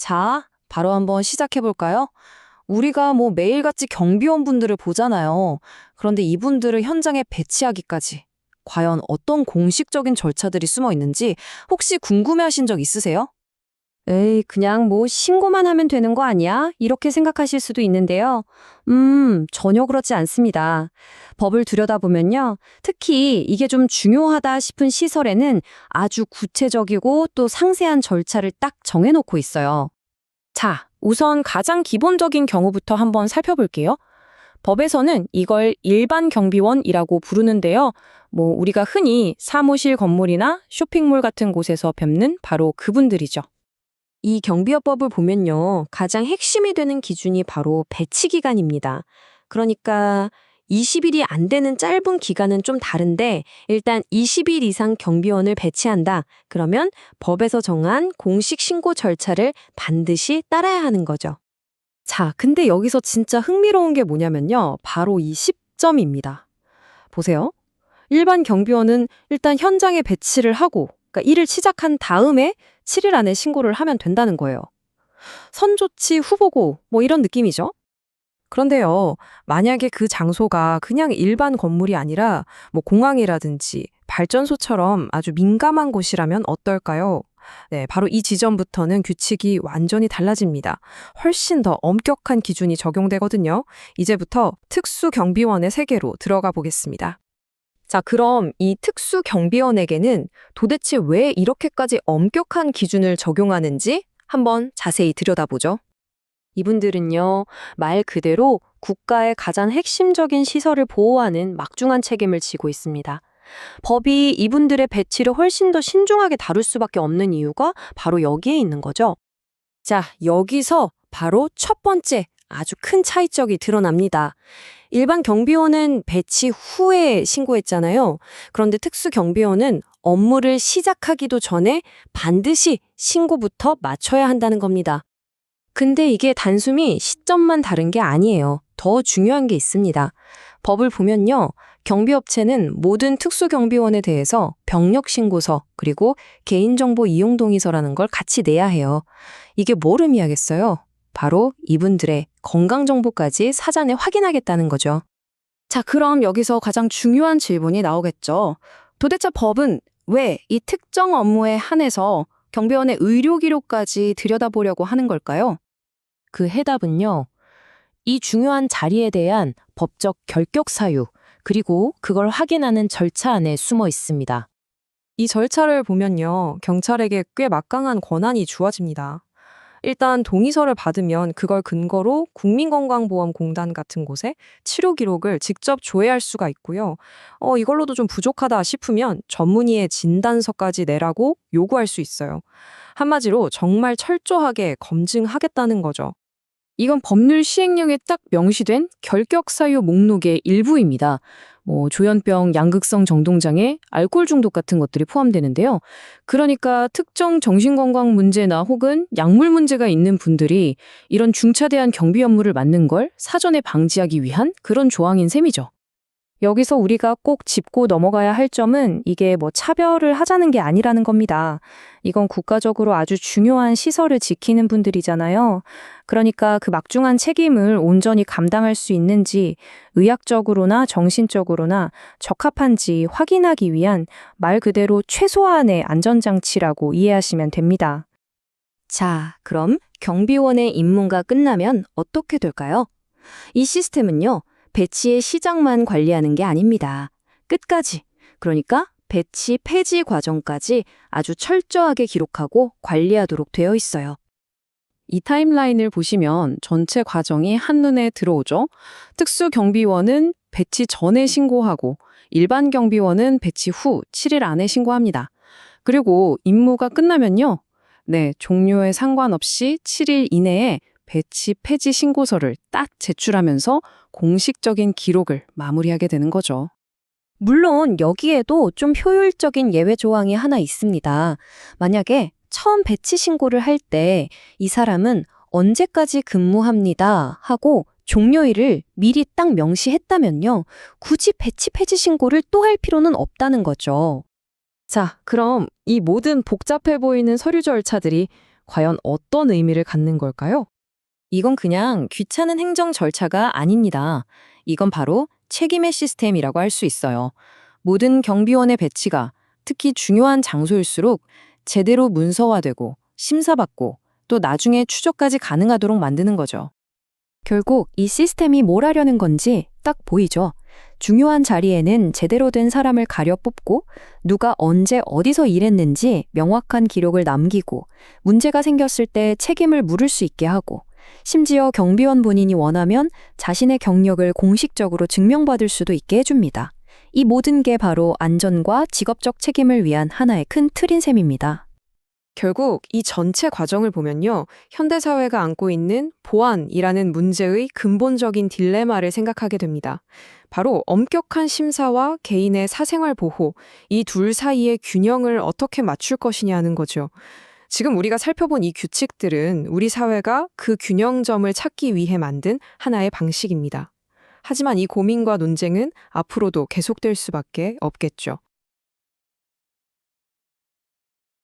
자, 바로 한번 시작해 볼까요? 우리가 매일같이 경비원분들을 보잖아요. 그런데 이분들을 현장에 배치하기까지 과연 어떤 공식적인 절차들이 숨어 있는지 혹시 궁금해하신 적 있으세요? 에이, 그냥 신고만 하면 되는 거 아니야? 이렇게 생각하실 수도 있는데요. 전혀 그렇지 않습니다. 법을 들여다보면요. 특히 이게 좀 중요하다 싶은 시설에는 아주 구체적이고 또 상세한 절차를 딱 정해놓고 있어요. 자, 우선 가장 기본적인 경우부터 한번 살펴볼게요. 법에서는 이걸 일반 경비원이라고 부르는데요. 우리가 흔히 사무실 건물이나 쇼핑몰 같은 곳에서 뵙는 바로 그분들이죠. 이 경비업법을 보면요. 가장 핵심이 되는 기준이 바로 배치 기간입니다. 그러니까 20일이 안 되는 짧은 기간은 좀 다른데 일단 20일 이상 경비원을 배치한다. 그러면 법에서 정한 공식 신고 절차를 반드시 따라야 하는 거죠. 자, 근데 여기서 진짜 흥미로운 게 뭐냐면요. 바로 이 시점입니다. 보세요. 일반 경비원은 일단 현장에 배치를 하고, 그러니까 일을 시작한 다음에 7일 안에 신고를 하면 된다는 거예요. 선조치 후보고 이런 느낌이죠. 그런데요, 만약에 그 장소가 그냥 일반 건물이 아니라 공항이라든지 발전소처럼 아주 민감한 곳이라면 어떨까요? 네, 바로 이 지점부터는 규칙이 완전히 달라집니다. 훨씬 더 엄격한 기준이 적용되거든요. 이제부터 특수경비원의 세계로 들어가 보겠습니다. 자, 그럼 이 특수경비원에게는 도대체 왜 이렇게까지 엄격한 기준을 적용하는지 한번 자세히 들여다보죠. 이분들은요, 말 그대로 국가의 가장 핵심적인 시설을 보호하는 막중한 책임을 지고 있습니다. 법이 이분들의 배치를 훨씬 더 신중하게 다룰 수밖에 없는 이유가 바로 여기에 있는 거죠. 자, 여기서 바로 첫 번째 아주 큰 차이점이 드러납니다. 일반 경비원은 배치 후에 신고했잖아요. 그런데 특수경비원은 업무를 시작하기도 전에 반드시 신고부터 마쳐야 한다는 겁니다. 근데 이게 단순히 시점만 다른 게 아니에요. 더 중요한 게 있습니다. 법을 보면요. 경비업체는 모든 특수경비원에 대해서 병력신고서 그리고 개인정보 이용동의서라는 걸 같이 내야 해요. 이게 뭘 의미하겠어요? 바로 이분들의 건강정보까지 사전에 확인하겠다는 거죠. 자, 그럼 여기서 가장 중요한 질문이 나오겠죠. 도대체 법은 왜 이 특정 업무에 한해서 경비원의 의료기록까지 들여다보려고 하는 걸까요? 그 해답은요. 이 중요한 자리에 대한 법적 결격 사유, 그리고 그걸 확인하는 절차 안에 숨어 있습니다. 이 절차를 보면요. 경찰에게 꽤 막강한 권한이 주어집니다. 일단 동의서를 받으면 그걸 근거로 국민건강보험공단 같은 곳에 치료 기록을 직접 조회할 수가 있고요. 이걸로도 좀 부족하다 싶으면 전문의의 진단서까지 내라고 요구할 수 있어요. 한마디로 정말 철저하게 검증하겠다는 거죠. 이건 법률 시행령에 딱 명시된 결격 사유 목록의 일부입니다. 조현병, 양극성 정동장애, 알코올 중독 같은 것들이 포함되는데요. 그러니까 특정 정신건강 문제나 혹은 약물 문제가 있는 분들이 이런 중차대한 경비 업무를 맡는 걸 사전에 방지하기 위한 그런 조항인 셈이죠. 여기서 우리가 꼭 짚고 넘어가야 할 점은 이게 차별을 하자는 게 아니라는 겁니다. 이건 국가적으로 아주 중요한 시설을 지키는 분들이잖아요. 그러니까 그 막중한 책임을 온전히 감당할 수 있는지 의학적으로나 정신적으로나 적합한지 확인하기 위한 말 그대로 최소한의 안전장치라고 이해하시면 됩니다. 자, 그럼 경비원의 임무가 끝나면 어떻게 될까요? 이 시스템은요. 배치의 시작만 관리하는 게 아닙니다. 끝까지, 그러니까 배치 폐지 과정까지 아주 철저하게 기록하고 관리하도록 되어 있어요. 이 타임라인을 보시면 전체 과정이 한눈에 들어오죠. 특수경비원은 배치 전에 신고하고 일반 경비원은 배치 후 7일 안에 신고합니다. 그리고 임무가 끝나면요. 네, 종료에 상관없이 7일 이내에 배치 폐지 신고서를 딱 제출하면서 공식적인 기록을 마무리하게 되는 거죠. 물론 여기에도 좀 효율적인 예외 조항이 하나 있습니다. 만약에 처음 배치 신고를 할 때 이 사람은 언제까지 근무합니다 하고 종료일을 미리 딱 명시했다면요. 굳이 배치 폐지 신고를 또 할 필요는 없다는 거죠. 자, 그럼 이 모든 복잡해 보이는 서류 절차들이 과연 어떤 의미를 갖는 걸까요? 이건 그냥 귀찮은 행정 절차가 아닙니다. 이건 바로 책임의 시스템이라고 할 수 있어요. 모든 경비원의 배치가 특히 중요한 장소일수록 제대로 문서화되고 심사받고 또 나중에 추적까지 가능하도록 만드는 거죠. 결국 이 시스템이 뭘 하려는 건지 딱 보이죠. 중요한 자리에는 제대로 된 사람을 가려 뽑고 누가 언제 어디서 일했는지 명확한 기록을 남기고 문제가 생겼을 때 책임을 물을 수 있게 하고 심지어 경비원 본인이 원하면 자신의 경력을 공식적으로 증명받을 수도 있게 해줍니다. 이 모든 게 바로 안전과 직업적 책임을 위한 하나의 큰 틀인 셈입니다. 결국 이 전체 과정을 보면요. 현대사회가 안고 있는 보안이라는 문제의 근본적인 딜레마를 생각하게 됩니다. 바로 엄격한 심사와 개인의 사생활 보호, 이 둘 사이의 균형을 어떻게 맞출 것이냐는 거죠. 지금 우리가 살펴본 이 규칙들은 우리 사회가 그 균형점을 찾기 위해 만든 하나의 방식입니다. 하지만 이 고민과 논쟁은 앞으로도 계속될 수밖에 없겠죠.